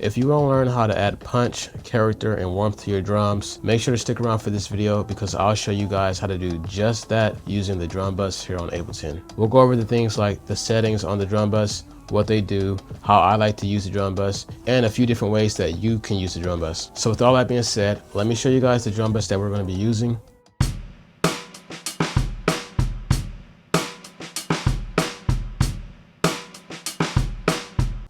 If you want to learn how to add punch, character, and warmth to your drums, make sure to stick around for this video because I'll show you guys how to do just that using the drum bus here on Ableton. We'll go over the things like the settings on the drum bus, what they do, how I like to use the drum bus, and a few different ways that you can use the drum bus. So with all that being said, let me show you guys the drum bus that we're going to be using.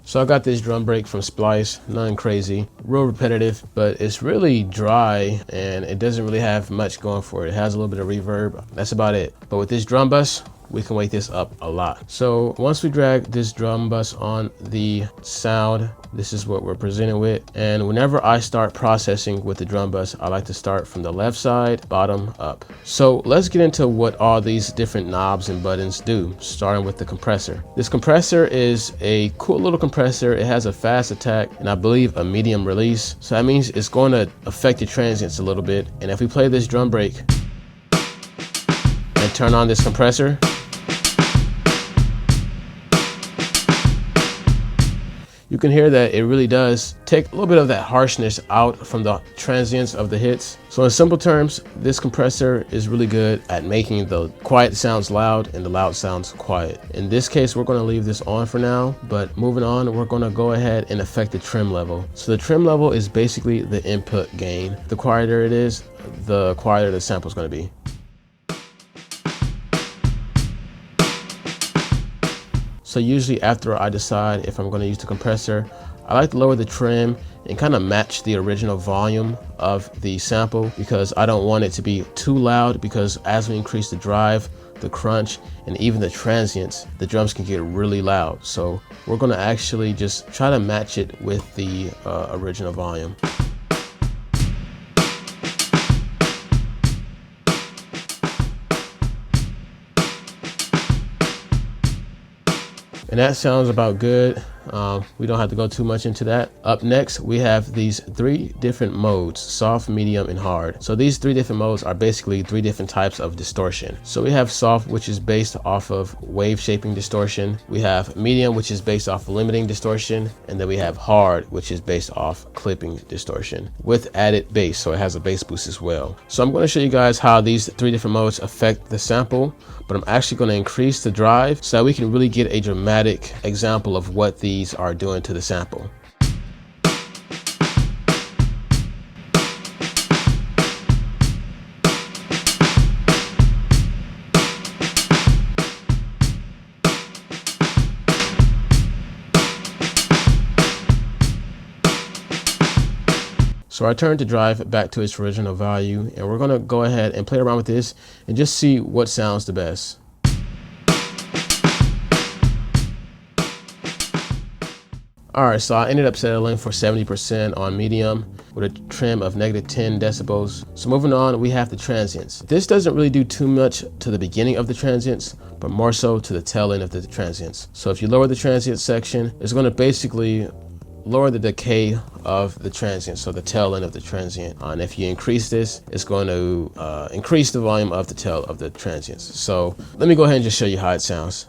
So I got this drum break from Splice, nothing crazy, real repetitive, but it's really dry and it doesn't really have much going for it. It has a little bit of reverb, that's about it. But with this drum bus, we can wake this up a lot. So once we drag this drum bus on the sound, this is what we're presented with. And whenever I start processing with the drum bus, I like to start from the left side, bottom up. So let's get into what all these different knobs and buttons do, starting with the compressor. This compressor is a cool little compressor. It has a fast attack and I believe a medium release. So that means it's going to affect the transients a little bit. And if we play this drum break and turn on this compressor, you can hear that it really does take a little bit of that harshness out from the transients of the hits. So in simple terms, this compressor is really good at making the quiet sounds loud and the loud sounds quiet. In this case, we're going to leave this on for now, but moving on, we're going to go ahead and affect the trim level. So the trim level is basically the input gain. The quieter it is, the quieter the sample is going to be. So usually after I decide if I'm going to use the compressor, I like to lower the trim and kind of match the original volume of the sample because I don't want it to be too loud, because as we increase the drive, the crunch, and even the transients, the drums can get really loud. So we're going to actually just try to match it with the original volume. And that sounds about good. We don't have to go too much into that. Up next, we have these three different modes: soft, medium, and hard. So these three different modes are basically three different types of distortion. So we have soft, which is based off of wave shaping distortion. We have medium, which is based off limiting distortion. And then we have hard, which is based off clipping distortion with added bass. So it has a bass boost as well. So I'm going to show you guys how these three different modes affect the sample, but I'm actually going to increase the drive so that we can really get a dramatic example of what these are doing to the sample. So I turned the drive back to its original value, and we're going to go ahead and play around with this and just see what sounds the best. Alright, so I ended up settling for 70% on medium with a trim of -10 decibels. So moving on, we have the transients. This doesn't really do too much to the beginning of the transients, but more so to the tail end of the transients. So if you lower the transient section, it's going to basically lower the decay of the transient, so the tail end of the transient. And if you increase this, it's going to increase the volume of the tail of the transients. So let me go ahead and just show you how it sounds.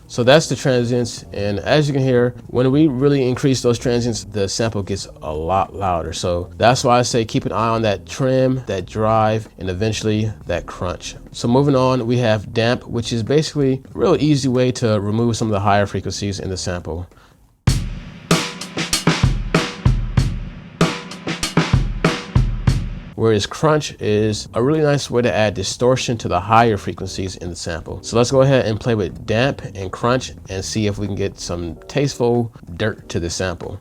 So that's the transients, and as you can hear, when we really increase those transients, the sample gets a lot louder. So that's why I say keep an eye on that trim, that drive, and eventually that crunch. So moving on, we have damp, which is basically a real easy way to remove some of the higher frequencies in the sample. Whereas crunch is a really nice way to add distortion to the higher frequencies in the sample. So let's go ahead and play with damp and crunch and see if we can get some tasteful dirt to the sample.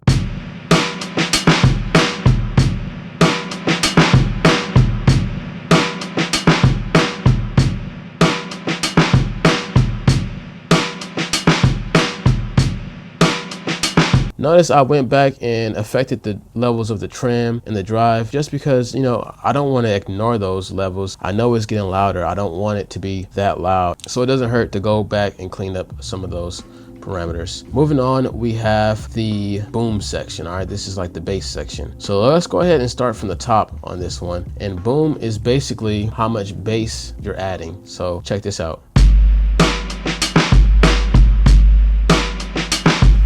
Notice I went back and affected the levels of the trim and the drive just because, you know, I don't want to ignore those levels. I know it's getting louder. I don't want it to be that loud. So it doesn't hurt to go back and clean up some of those parameters. Moving on, we have the boom section. All right, this is like the bass section. So let's go ahead and start from the top on this one. And boom is basically how much bass you're adding. So check this out.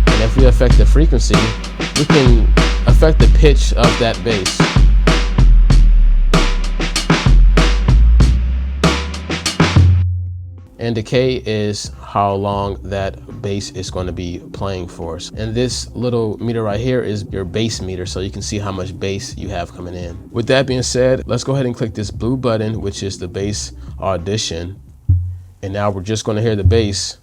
And if we affect the frequency, we can affect the pitch of that bass. And decay is how long that bass is going to be playing for us. And this little meter right here is your bass meter, so you can see how much bass you have coming in. With that being said, let's go ahead and click this blue button, which is the bass audition. And now we're just going to hear the bass.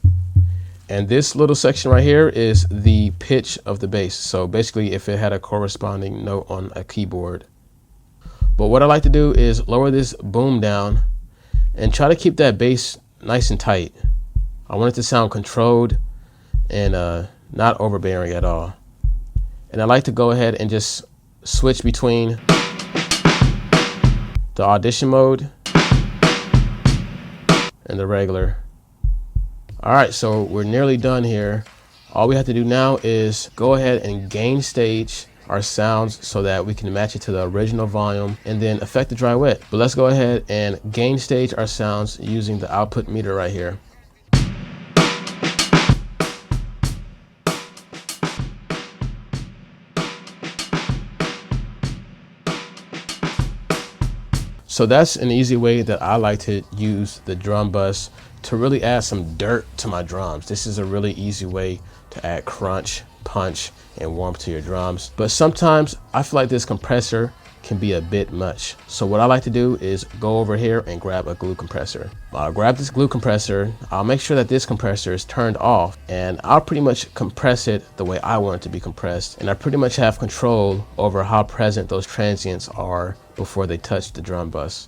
And this little section right here is the pitch of the bass. So basically, if it had a corresponding note on a keyboard. But what I like to do is lower this boom down and try to keep that bass nice and tight. I want it to sound controlled and not overbearing at all. And I like to go ahead and just switch between the audition mode and the regular. All right, so we're nearly done here. All we have to do now is go ahead and gain stage our sounds so that we can match it to the original volume and then affect the dry wet. But let's go ahead and gain stage our sounds using the output meter right here. So that's an easy way that I like to use the drum bus to really add some dirt to my drums. This is a really easy way to add crunch, punch, and warmth to your drums. But sometimes I feel like this compressor can be a bit much. So what I like to do is go over here and grab a glue compressor. I'll grab this glue compressor. I'll make sure that this compressor is turned off, and I'll pretty much compress it the way I want it to be compressed. And I pretty much have control over how present those transients are before they touch the drum bus.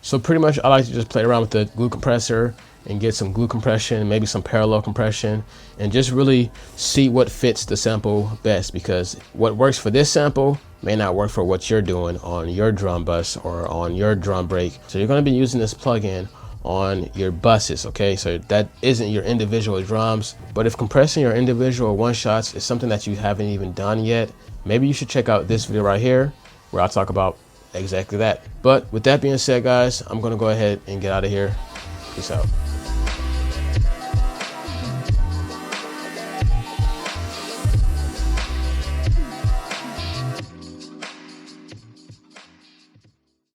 So pretty much I like to just play around with the glue compressor and get some glue compression, maybe some parallel compression, and just really see what fits the sample best, because what works for this sample may not work for what you're doing on your drum bus or on your drum break. So you're going to be using this plugin on your buses, okay? So that isn't your individual drums, but if compressing your individual one shots is something that you haven't even done yet, maybe you should check out this video right here where I'll talk about exactly that. But with that being said, guys, I'm gonna go ahead and get out of here. Peace out.